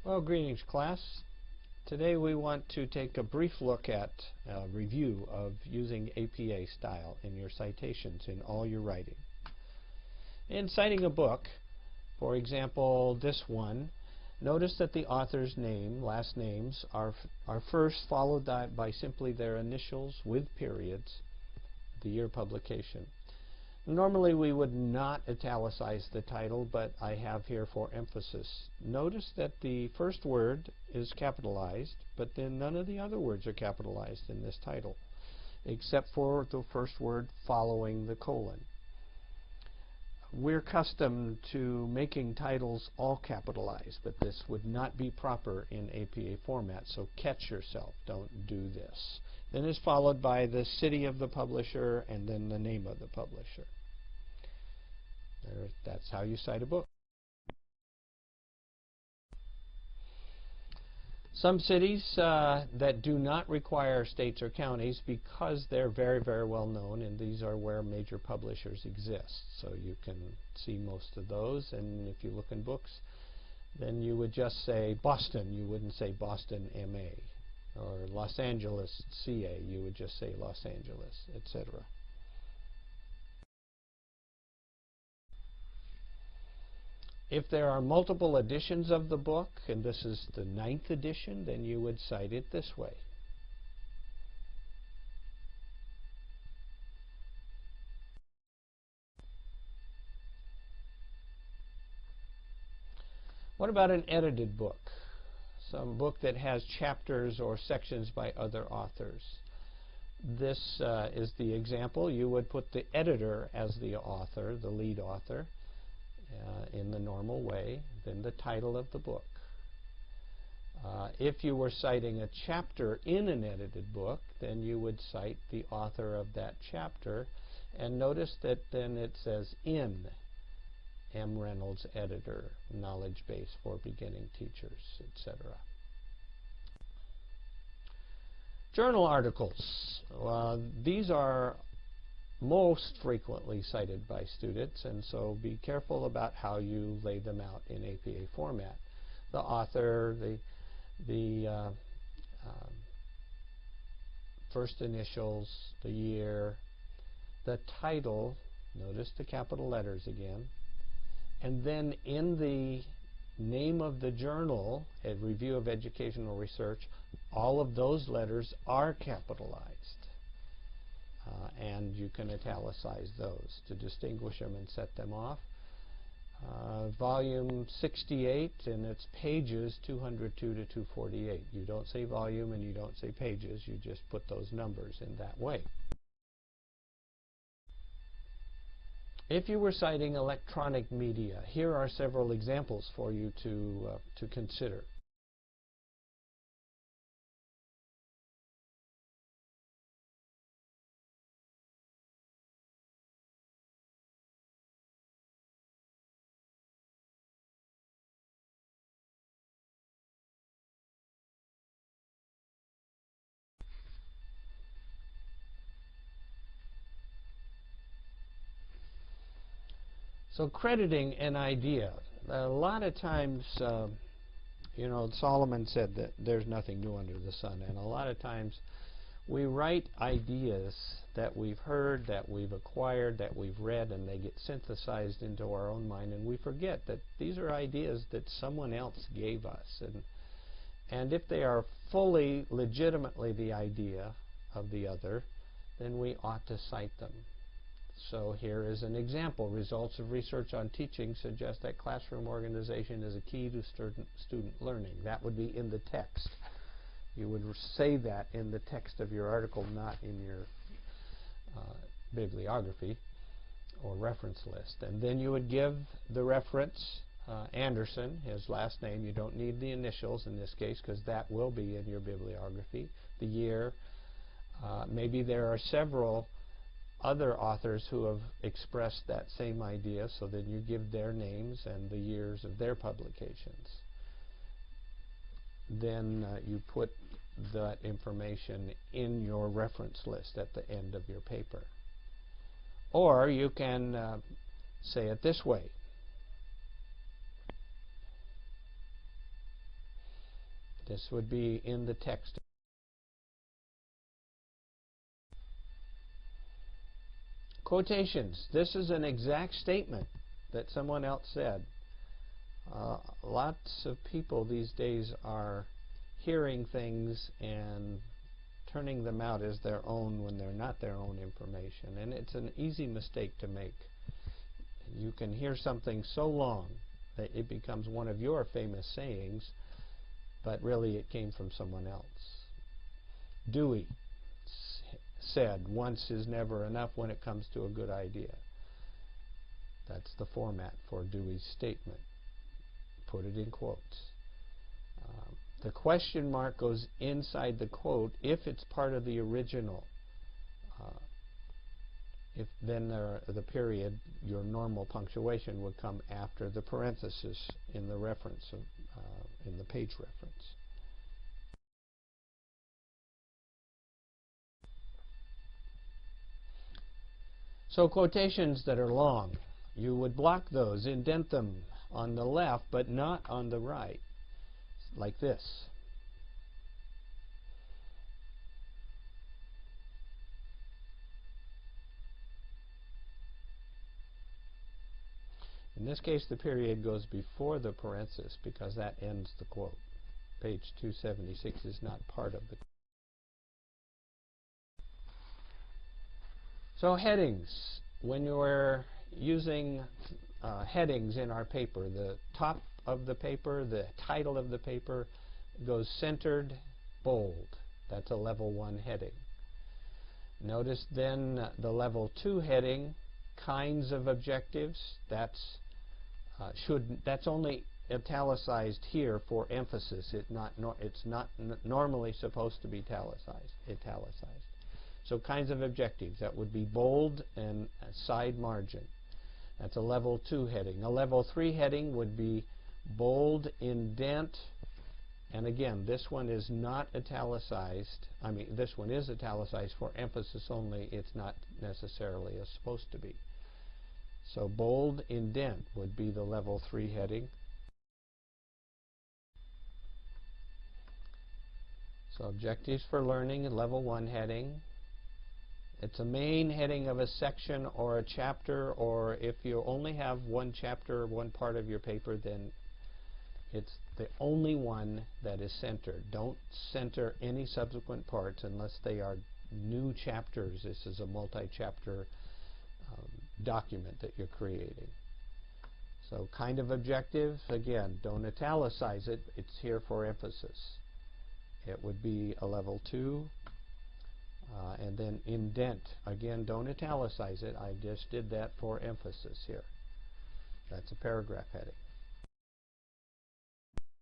Well, greetings, class. Today we want to take a brief look at a review of using APA style in your citations in all your writing. In citing a book, for example, this one, notice that the author's name, last names, are first followed by simply their initials with periods, the year publication. Normally we would not italicize the title, but I have here for emphasis. Notice that the first word is capitalized, but then none of the other words are capitalized in this title, except for the first word following the colon. We're accustomed to making titles all capitalized, but this would not be proper in APA format, so catch yourself. Don't do this. Then is followed by the city of the publisher and then the name of the publisher. That's how you cite a book. Some cities that do not require states or counties because they're very, very well known, and these are where major publishers exist. So you can see most of those, and if you look in books, then you would just say Boston. You wouldn't say Boston, MA. Or Los Angeles, CA. You would just say Los Angeles, etc. If there are multiple editions of the book, and this is the 9th edition, then you would cite it this way. What about an edited book? Some book that has chapters or sections by other authors. This is the example. You would put the editor as the author, the lead author, in the normal way, then the title of the book. If you were citing a chapter in an edited book, then you would cite the author of that chapter, and notice that then it says in M. Reynolds, editor, knowledge base for beginning teachers, etc. Journal articles. These are most frequently cited by students, and so be careful about how you lay them out in APA format. The author, the first initials, the year, the title, notice the capital letters again, and then in the name of the journal, a review of educational research, all of those letters are capitalized. And you can italicize those to distinguish them and set them off. Volume 68, and it's pages 202 to 248. You don't say volume and you don't say pages. You just put those numbers in that way. If you were citing electronic media, here are several examples for you to consider. So crediting an idea. A lot of times, you know, Solomon said that there's nothing new under the sun, and a lot of times we write ideas that we've heard, that we've acquired, that we've read, and they get synthesized into our own mind, and we forget that these are ideas that someone else gave us. And if they are fully, legitimately the idea of the other, then we ought to cite them. So here is an example. Results of research on teaching suggest that classroom organization is a key to student learning. That would be in the text. You would say that in the text of your article, not in your bibliography or reference list. And then you would give the reference, Anderson, his last name. You don't need the initials in this case because that will be in your bibliography. The year. Maybe there are several other authors who have expressed that same idea, so then you give their names and the years of their publications. Then you put that information in your reference list at the end of your paper. Or you can say it this way. This would be in the text. Quotations. This is an exact statement that someone else said. Lots of people these days are hearing things and turning them out as their own when they're not their own information, and it's an easy mistake to make. You can hear something so long that it becomes one of your famous sayings, but really it came from someone else. Dewey said, "Once is never enough when it comes to a good idea." That's the format for Dewey's statement. Put it in quotes. The question mark goes inside the quote if it's part of the original. If then the period, your normal punctuation, would come after the parenthesis in the reference, in the page reference. So quotations that are long, you would block those, indent them on the left, but not on the right, like this. In this case, the period goes before the parenthesis because that ends the quote. Page 276 is not part of the. So headings. When you're using headings in our paper, the top of the paper, the title of the paper goes centered, bold. That's a level 1 heading. Notice then the level 2 heading, kinds of objectives. That's only italicized here for emphasis. It's not normally supposed to be italicized. So kinds of objectives, that would be bold and side margin. That's a level 2 heading. A level 3 heading would be bold, indent, and again, this one is not italicized. I mean, this one is italicized for emphasis only. It's not necessarily supposed to be. So bold, indent would be the level 3 heading. So objectives for learning, level 1 heading. It's a main heading of a section or a chapter, or if you only have one chapter, one part of your paper, then it's the only one that is centered. Don't center any subsequent parts unless they are new chapters. This is a multi-chapter document that you're creating. So kind of objective, again, don't italicize it. It's here for emphasis. It would be a level 2. And then indent. Again, don't italicize it. I just did that for emphasis here. That's a paragraph heading.